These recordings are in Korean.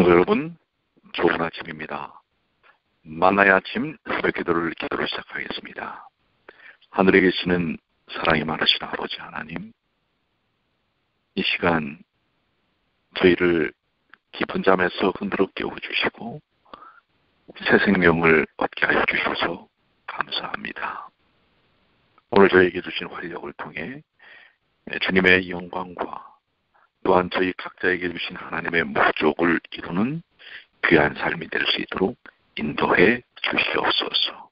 성도 여러분, 좋은 아침입니다. 만나의 아침 새벽 기도를 시작하겠습니다. 하늘에 계시는 사랑이 많으신 아버지 하나님, 이 시간 저희를 깊은 잠에서 흔들어 깨워주시고 새 생명을 얻게 하여 주셔서 감사합니다. 오늘 저에게 주신 활력을 통해 주님의 영광과 또한 저희 각자에게 주신 하나님의 목적을 이루는 귀한 삶이 될 수 있도록 인도해 주시옵소서.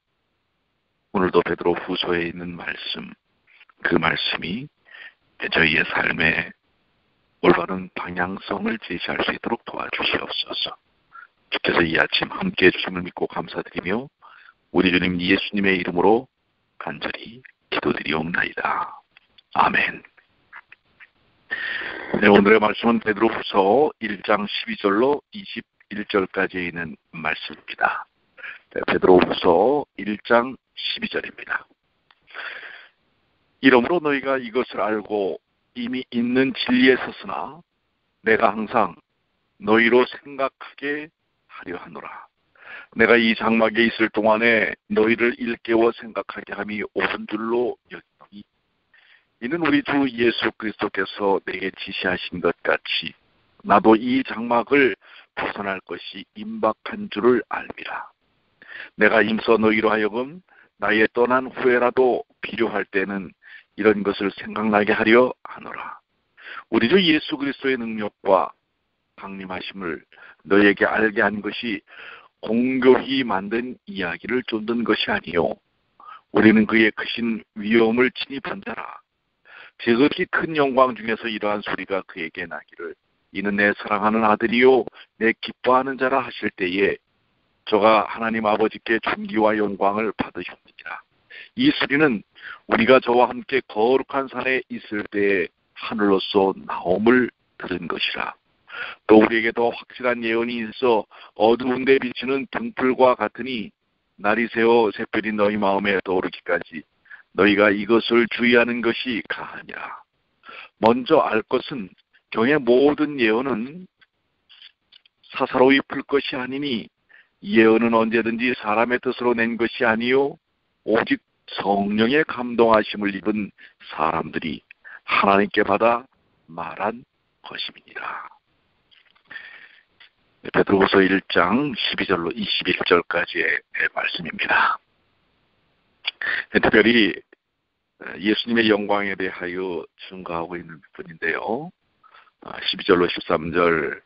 오늘도 베드로 후서에 있는 말씀, 그 말씀이 저희의 삶의 올바른 방향성을 제시할 수 있도록 도와주시옵소서. 주께서 이 아침 함께해 주심을 믿고 감사드리며 우리 주님 예수님의 이름으로 간절히 기도드리옵나이다. 아멘. 네, 오늘의 말씀은 베드로후서 1장 12절로 21절까지 있는 말씀입니다. 네, 베드로후서 1장 12절입니다. 이러므로 너희가 이것을 알고 이미 있는 진리에 섰으나 내가 항상 너희로 생각하게 하려 하노라. 내가 이 장막에 있을 동안에 너희를 일깨워 생각하게 함이 옳은 줄로 여기노니 이는 우리 주 예수 그리스도께서 내게 지시하신 것 같이 나도 이 장막을 벗어날 것이 임박한 줄을 알미라. 내가 임서 너희로 하여금 나의 떠난 후에라도 필요할 때는 이런 것을 생각나게 하려 하노라. 우리 주 예수 그리스도의 능력과 강림하심을 너희에게 알게 한 것이 공교히 만든 이야기를 쫓는 것이 아니요 우리는 그의 크신 위엄을 침입한 자라. 지극히 큰 영광 중에서 이러한 소리가 그에게 나기를 이는 내 사랑하는 아들이요 내 기뻐하는 자라 하실 때에 저가 하나님 아버지께 존귀와 영광을 받으셨느니라. 이 소리는 우리가 저와 함께 거룩한 산에 있을 때에 하늘로서 나옴을 들은 것이라. 또 우리에게 더 확실한 예언이 있어 어두운 데 비치는 등불과 같으니 날이 새어 새별이 너희 마음에 떠오르기까지 너희가 이것을 주의하는 것이 가하니라. 먼저 알 것은 경의 모든 예언은 사사로이 풀 것이 아니니 예언은 언제든지 사람의 뜻으로 낸 것이 아니요 오직 성령의 감동하심을 입은 사람들이 하나님께 받아 말한 것임이니라. 베드로후서 1장 12절로 21절까지의 말씀입니다. 특별히 예수님의 영광에 대하여 증거하고 있는 부분인데요. 12절로 13절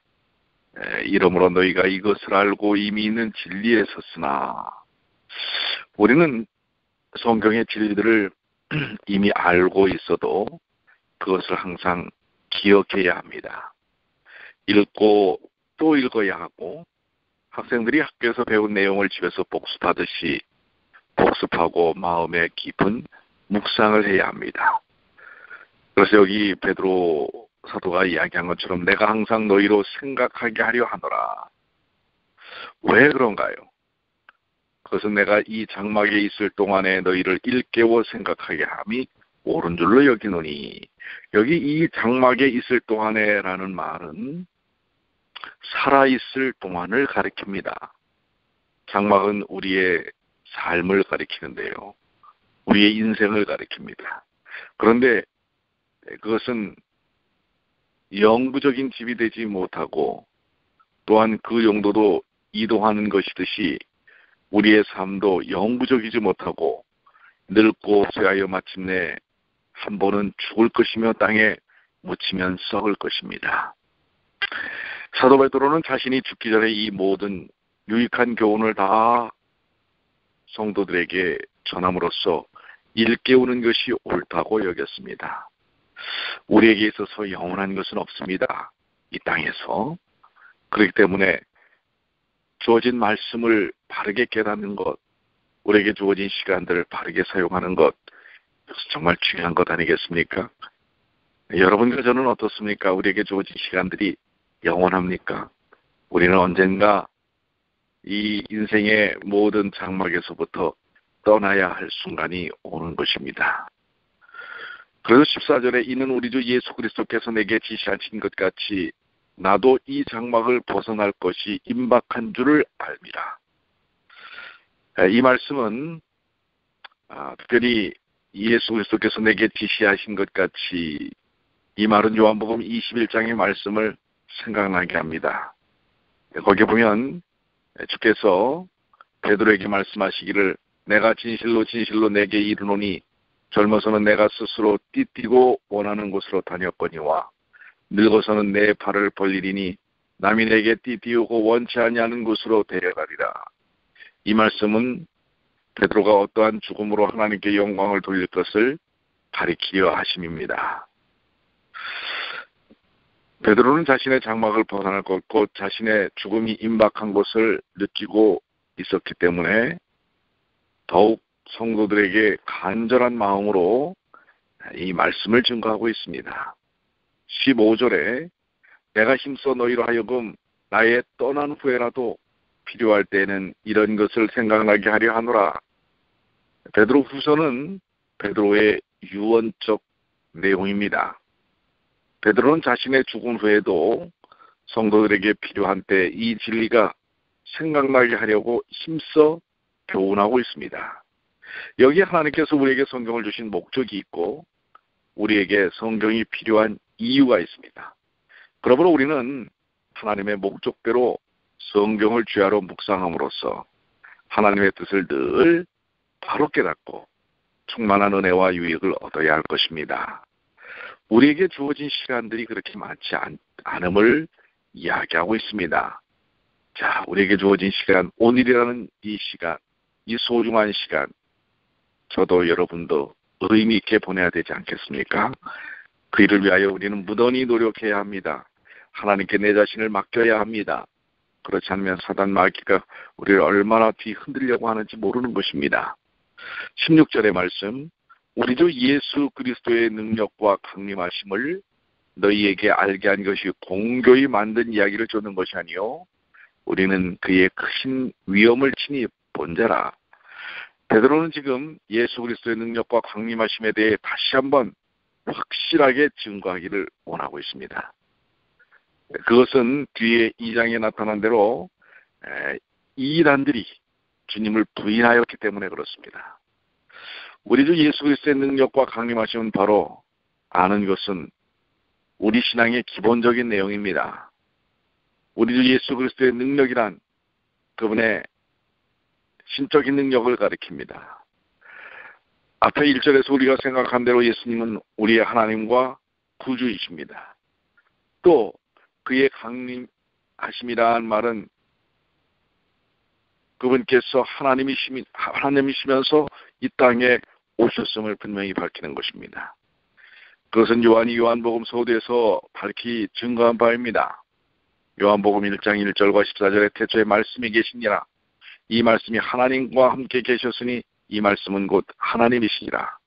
이러므로 너희가 이것을 알고 이미 있는 진리에 섰으나 우리는 성경의 진리들을 이미 알고 있어도 그것을 항상 기억해야 합니다. 읽고 또 읽어야 하고 학생들이 학교에서 배운 내용을 집에서 복습하듯이 복습하고 마음에 깊은 묵상을 해야 합니다. 그래서 여기 베드로 사도가 이야기한 것처럼 내가 항상 너희로 생각하게 하려 하노라. 왜 그런가요? 그것은 내가 이 장막에 있을 동안에 너희를 일깨워 생각하게 함이 옳은 줄로 여기노니 여기 이 장막에 있을 동안에 라는 말은 살아있을 동안을 가리킵니다. 장막은 우리의 삶을 가리키는데요. 우리의 인생을 가리킵니다. 그런데 그것은 영구적인 집이 되지 못하고 또한 그 용도도 이동하는 것이듯이 우리의 삶도 영구적이지 못하고 늙고 쇠하여 마침내 한 번은 죽을 것이며 땅에 묻히면 썩을 것입니다. 사도 베드로는 자신이 죽기 전에 이 모든 유익한 교훈을 다 성도들에게 전함으로써 일깨우는 것이 옳다고 여겼습니다. 우리에게 있어서 영원한 것은 없습니다. 이 땅에서. 그렇기 때문에 주어진 말씀을 바르게 깨닫는 것, 우리에게 주어진 시간들을 바르게 사용하는 것, 정말 중요한 것 아니겠습니까? 여러분과 저는 어떻습니까? 우리에게 주어진 시간들이 영원합니까? 우리는 언젠가 이 인생의 모든 장막에서부터 떠나야 할 순간이 오는 것입니다. 그래서 14절에 이는 우리 주 예수 그리스도께서 내게 지시하신 것 같이 나도 이 장막을 벗어날 것이 임박한 줄을 알미라. 이 말씀은 특별히 예수 그리스도께서 내게 지시하신 것 같이 이 말은 요한복음 21장의 말씀을 생각나게 합니다. 거기에 보면 주께서 베드로에게 말씀하시기를 내가 진실로 진실로 내게 이르노니 젊어서는 내가 스스로 띠띠고 원하는 곳으로 다녔거니와 늙어서는 내 발을 벌리리니 남이 내게 띠띠우고 원치 아니하는 곳으로 데려가리라. 이 말씀은 베드로가 어떠한 죽음으로 하나님께 영광을 돌릴 것을 가리키려 하심입니다. 베드로는 자신의 장막을 벗어날 것, 곧 자신의 죽음이 임박한 것을 느끼고 있었기 때문에 더욱 성도들에게 간절한 마음으로 이 말씀을 증거하고 있습니다. 15절에 내가 힘써 너희로 하여금 나의 떠난 후에라도 필요할 때에는 이런 것을 생각나게 하려 하노라. 베드로 후서는 베드로의 유언적 내용입니다. 베드로는 자신의 죽은 후에도 성도들에게 필요한 때 이 진리가 생각나게 하려고 힘써 교훈하고 있습니다. 여기에 하나님께서 우리에게 성경을 주신 목적이 있고 우리에게 성경이 필요한 이유가 있습니다. 그러므로 우리는 하나님의 목적대로 성경을 주야로 묵상함으로써 하나님의 뜻을 늘 바로 깨닫고 충만한 은혜와 유익을 얻어야 할 것입니다. 우리에게 주어진 시간들이 그렇게 많지 않음을 이야기하고 있습니다. 자, 우리에게 주어진 시간, 오늘이라는 이 시간, 이 소중한 시간, 저도 여러분도 의미 있게 보내야 되지 않겠습니까? 그 일을 위하여 우리는 무던히 노력해야 합니다. 하나님께 내 자신을 맡겨야 합니다. 그렇지 않으면 사단 마귀가 우리를 얼마나 뒤흔들려고 하는지 모르는 것입니다. 16절의 말씀, 우리 주 예수 그리스도의 능력과 강림하심을 너희에게 알게 한 것이 공교히 만든 이야기를 쫓는 것이 아니요 우리는 그의 크신 위엄을 친히 본 자라. 베드로는 지금 예수 그리스도의 능력과 강림하심에 대해 다시 한번 확실하게 증거하기를 원하고 있습니다. 그것은 뒤에 2장에 나타난 대로 이단들이 주님을 부인하였기 때문에 그렇습니다. 우리 주 예수 그리스도의 능력과 강림하심은 바로 아는 것은 우리 신앙의 기본적인 내용입니다. 우리 주 예수 그리스도의 능력이란 그분의 신적인 능력을 가리킵니다. 앞에 1절에서 우리가 생각한 대로 예수님은 우리의 하나님과 구주이십니다. 또 그의 강림하심이라는 말은 그분께서 하나님이시면서 이 땅에 오셨음을 분명히 밝히는 것입니다. 그것은 요한이 요한복음 서두에서 밝히 증거한 바입니다. 요한복음 1장 1절과 14절에 태초에 말씀이 계시니라. 이 말씀이 하나님과 함께 계셨으니 이 말씀은 곧 하나님이시니라.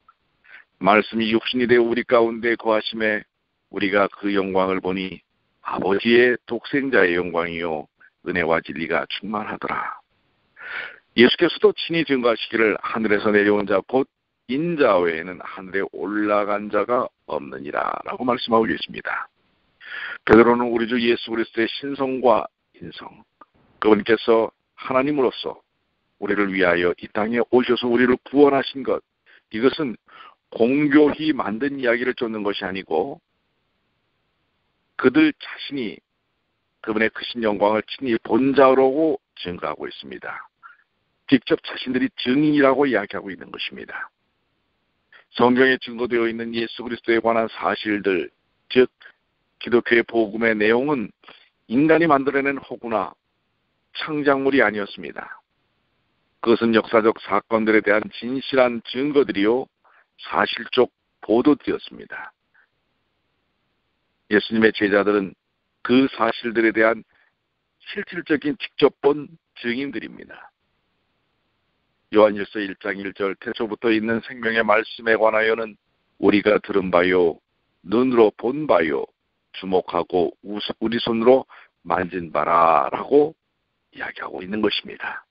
말씀이 육신이 되어 우리 가운데 거하심에 우리가 그 영광을 보니 아버지의 독생자의 영광이요 은혜와 진리가 충만하더라. 예수께서도 친히 증거하시기를 하늘에서 내려온 자 곧 인자 외에는 하늘에 올라간 자가 없느니라 라고 말씀하고 계십니다. 베드로는 우리 주 예수 그리스도의 신성과 인성, 그분께서 하나님으로서 우리를 위하여 이 땅에 오셔서 우리를 구원하신 것, 이것은 공교히 만든 이야기를 쫓는 것이 아니고 그들 자신이 그분의 크신 영광을 친히 본 자라고 증거하고 있습니다. 직접 자신들이 증인이라고 이야기하고 있는 것입니다. 성경에 증거되어 있는 예수 그리스도에 관한 사실들, 즉 기독교의 복음의 내용은 인간이 만들어낸 허구나 창작물이 아니었습니다. 그것은 역사적 사건들에 대한 진실한 증거들이요 사실적 보도되었습니다. 예수님의 제자들은 그 사실들에 대한 실질적인 직접 본 증인들입니다. 요한일서 1장 1절 태초부터 있는 생명의 말씀에 관하여는 우리가 들은 바요 눈으로 본 바요 주목하고 우리 손으로 만진 바라라고 이야기하고 있는 것입니다.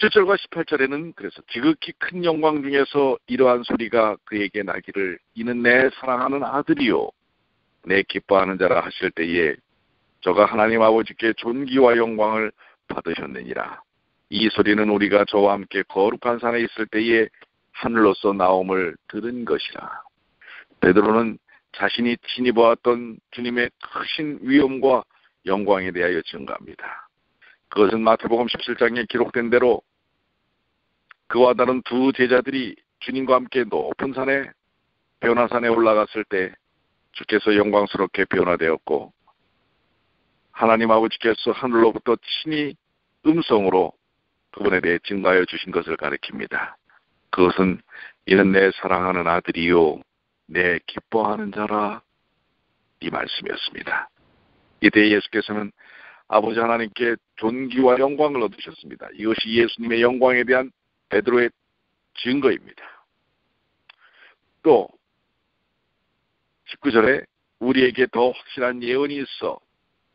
17절과 18절에는 그래서 지극히 큰 영광 중에서 이러한 소리가 그에게 나기를 이는 내 사랑하는 아들이요 내 기뻐하는 자라 하실 때에 저가 하나님 아버지께 존귀와 영광을 받으셨느니라. 이 소리는 우리가 저와 함께 거룩한 산에 있을 때에 하늘로서 나옴을 들은 것이라. 베드로는 자신이 친히 보았던 주님의 크신 위엄과 영광에 대하여 증거합니다. 그것은 마태복음 17장에 기록된 대로 그와 다른 두 제자들이 주님과 함께 높은 산에 변화산에 올라갔을 때 주께서 영광스럽게 변화되었고 하나님 아버지께서 하늘로부터 친히 음성으로 그분에 대해 증거하여 주신 것을 가리킵니다. 그것은 이는 내 사랑하는 아들이요 내 기뻐하는 자라 이 말씀이었습니다. 이때 예수께서는 아버지 하나님께 존귀와 영광을 얻으셨습니다. 이것이 예수님의 영광에 대한 베드로의 증거입니다. 또 19절에 우리에게 더 확실한 예언이 있어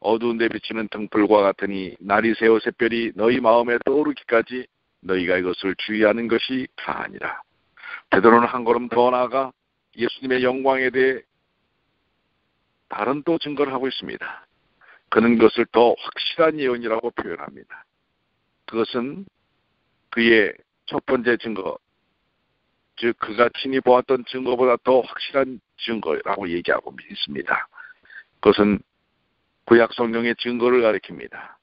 어두운 데 비치는 등불과 같으니 날이 새어 샛별이 너희 마음에 떠오르기까지 너희가 이것을 주의하는 것이 가하니라. 베드로는 한 걸음 더 나아가 예수님의 영광에 대해 다른 또 증거를 하고 있습니다. 그는 그것을 더 확실한 예언이라고 표현합니다. 그것은 그의 첫 번째 증거, 즉 그가 친히 보았던 증거보다 더 확실한 증거라고 얘기하고 있습니다. 그것은 구약 성경의 증거를 가리킵니다.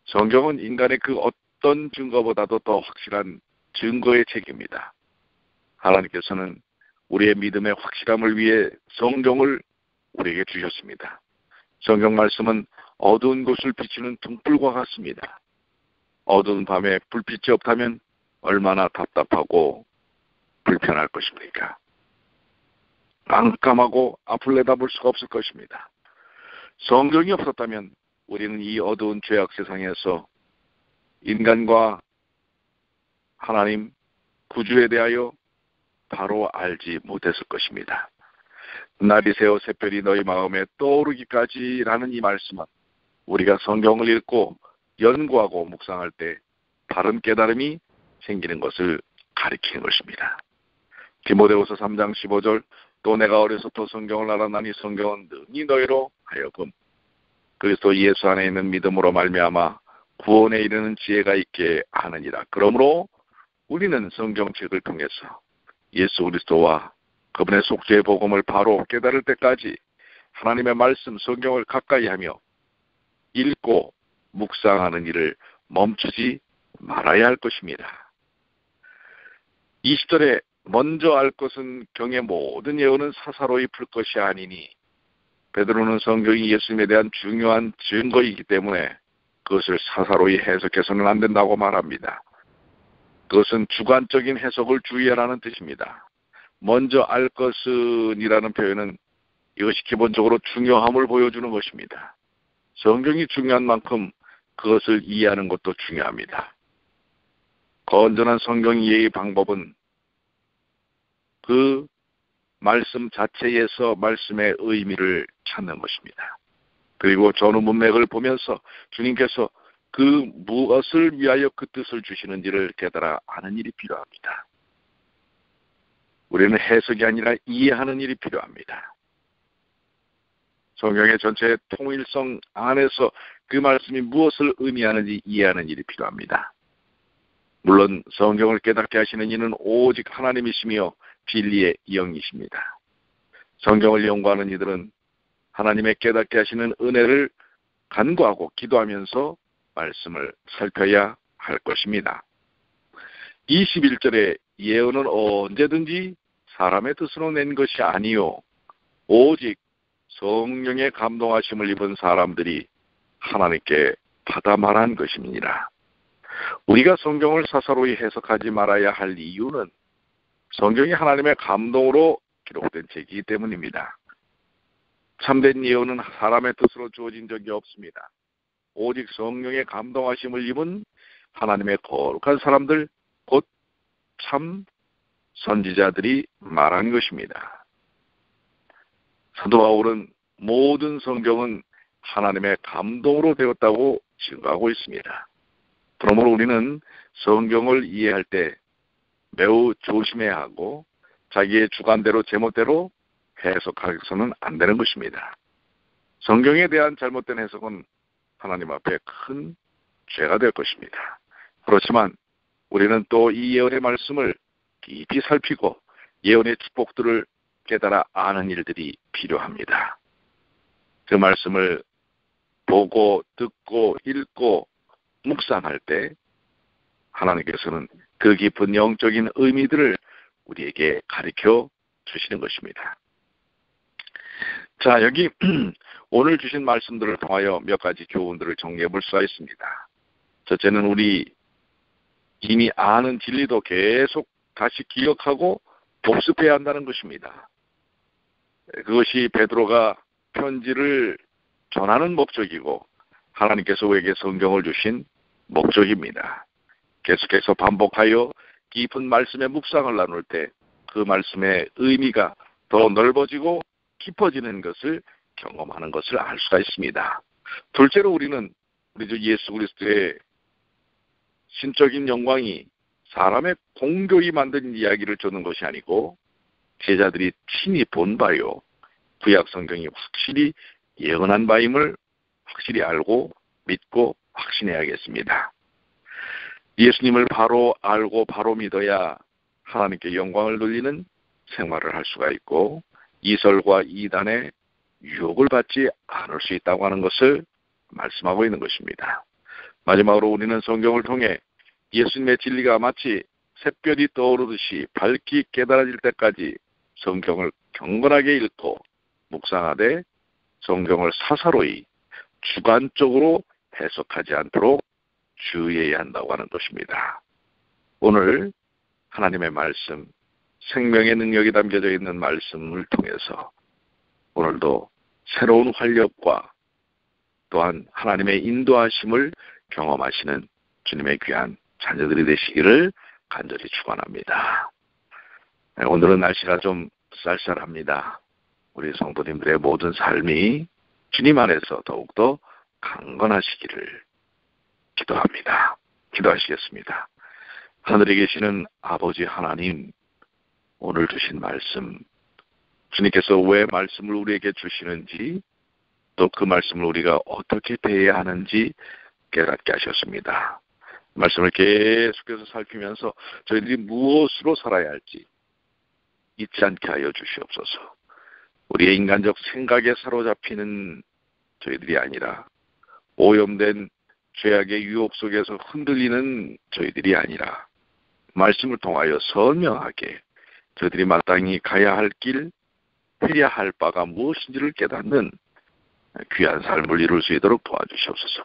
성경은 인간의 그 어떤 증거보다도 더 확실한 증거의 책입니다. 하나님께서는 우리의 믿음의 확실함을 위해 성경을 우리에게 주셨습니다. 성경 말씀은 어두운 곳을 비추는 등불과 같습니다. 어두운 밤에 불빛이 없다면 얼마나 답답하고 불편할 것입니까? 깜깜하고 앞을 내다볼 수가 없을 것입니다. 성경이 없었다면 우리는 이 어두운 죄악 세상에서 인간과 하나님, 구주에 대하여 바로 알지 못했을 것입니다. 날이 새어 샛별이 너희 마음에 떠오르기까지라는 이 말씀은 우리가 성경을 읽고 연구하고 묵상할 때 바른 깨달음이 생기는 것을 가리키는 것입니다. 디모데후서 3장 15절 또 내가 어려서부터 성경을 알아나니 성경은 능히 너희로 하여금 그리스도 예수 안에 있는 믿음으로 말미암아 구원에 이르는 지혜가 있게 하느니라. 그러므로 우리는 성경책을 통해서 예수 그리스도와 그분의 속죄의 복음을 바로 깨달을 때까지 하나님의 말씀 성경을 가까이 하며 읽고 묵상하는 일을 멈추지 말아야 할 것입니다. 20절에 먼저 알 것은 경의 모든 예언은 사사로이 풀 것이 아니니 베드로는 성경이 예수님에 대한 중요한 증거이기 때문에 그것을 사사로이 해석해서는 안 된다고 말합니다. 그것은 주관적인 해석을 주의하라는 뜻입니다. 먼저 알 것은 이라는 표현은 이것이 기본적으로 중요함을 보여주는 것입니다. 성경이 중요한 만큼 그것을 이해하는 것도 중요합니다. 건전한 성경 이해의 방법은 그 말씀 자체에서 말씀의 의미를 찾는 것입니다. 그리고 전후 문맥을 보면서 주님께서 그 무엇을 위하여 그 뜻을 주시는지를 깨달아 아는 일이 필요합니다. 우리는 해석이 아니라 이해하는 일이 필요합니다. 성경의 전체 통일성 안에서 그 말씀이 무엇을 의미하는지 이해하는 일이 필요합니다. 물론 성경을 깨닫게 하시는 이는 오직 하나님이시며 진리의 영이십니다. 성경을 연구하는 이들은 하나님의 깨닫게 하시는 은혜를 간구하고 기도하면서 말씀을 살펴야 할 것입니다. 21절에 예언은 언제든지 사람의 뜻으로 낸 것이 아니요 오직 성령의 감동하심을 입은 사람들이 하나님께 받아 말한 것입니다. 우리가 성경을 사사로이 해석하지 말아야 할 이유는 성경이 하나님의 감동으로 기록된 책이기 때문입니다. 참된 예언은 사람의 뜻으로 주어진 적이 없습니다. 오직 성령의 감동하심을 입은 하나님의 거룩한 사람들, 곧 참 선지자들이 말한 것입니다. 사도 바울은 모든 성경은 하나님의 감동으로 되었다고 증거하고 있습니다. 그러므로 우리는 성경을 이해할 때 매우 조심해야 하고 자기의 주관대로 제멋대로 해석해서는 안 되는 것입니다. 성경에 대한 잘못된 해석은 하나님 앞에 큰 죄가 될 것입니다. 그렇지만 우리는 또 이 예언의 말씀을 깊이 살피고 예언의 축복들을 깨달아 아는 일들이 필요합니다. 그 말씀을 보고 듣고 읽고 묵상할 때 하나님께서는 그 깊은 영적인 의미들을 우리에게 가르쳐 주시는 것입니다. 자, 여기 오늘 주신 말씀들을 통하여 몇 가지 교훈들을 정리해 볼 수가 있습니다. 첫째는 우리 이미 아는 진리도 계속 다시 기억하고 복습해야 한다는 것입니다. 그것이 베드로가 편지를 전하는 목적이고 하나님께서 우리에게 성경을 주신 목적입니다. 계속해서 반복하여 깊은 말씀의 묵상을 나눌 때 그 말씀의 의미가 더 넓어지고 깊어지는 것을 경험하는 것을 알 수가 있습니다. 둘째로 우리는 우리 주 예수 그리스도의 신적인 영광이 사람의 공교히 만든 이야기를 주는 것이 아니고 제자들이 친히 본 바요 구약 성경이 확실히 예언한 바임을 확실히 알고 믿고 확신해야겠습니다. 예수님을 바로 알고 바로 믿어야 하나님께 영광을 돌리는 생활을 할 수가 있고 이설과 이단의 유혹을 받지 않을 수 있다고 하는 것을 말씀하고 있는 것입니다. 마지막으로 우리는 성경을 통해 예수님의 진리가 마치 샛별이 떠오르듯이 밝히 깨달아질 때까지 성경을 경건하게 읽고 묵상하되 성경을 사사로이 주관적으로 해석하지 않도록 주의해야 한다고 하는 것입니다. 오늘 하나님의 말씀, 생명의 능력이 담겨져 있는 말씀을 통해서 오늘도 새로운 활력과 또한 하나님의 인도하심을 경험하시는 주님의 귀한 자녀들이 되시기를 간절히 축원합니다. 오늘은 날씨가 좀 쌀쌀합니다. 우리 성도님들의 모든 삶이 주님 안에서 더욱더 강건하시기를 기도합니다. 기도하시겠습니다. 하늘에 계시는 아버지 하나님, 오늘 주신 말씀, 주님께서 왜 말씀을 우리에게 주시는지 또 그 말씀을 우리가 어떻게 대해야 하는지 깨닫게 하셨습니다. 말씀을 계속해서 살피면서 저희들이 무엇으로 살아야 할지 잊지 않게 하여 주시옵소서. 우리의 인간적 생각에 사로잡히는 저희들이 아니라 오염된 죄악의 유혹 속에서 흔들리는 저희들이 아니라 말씀을 통하여 선명하게 저희들이 마땅히 가야 할 길, 해야 할 바가 무엇인지를 깨닫는 귀한 삶을 이룰 수 있도록 도와주시옵소서.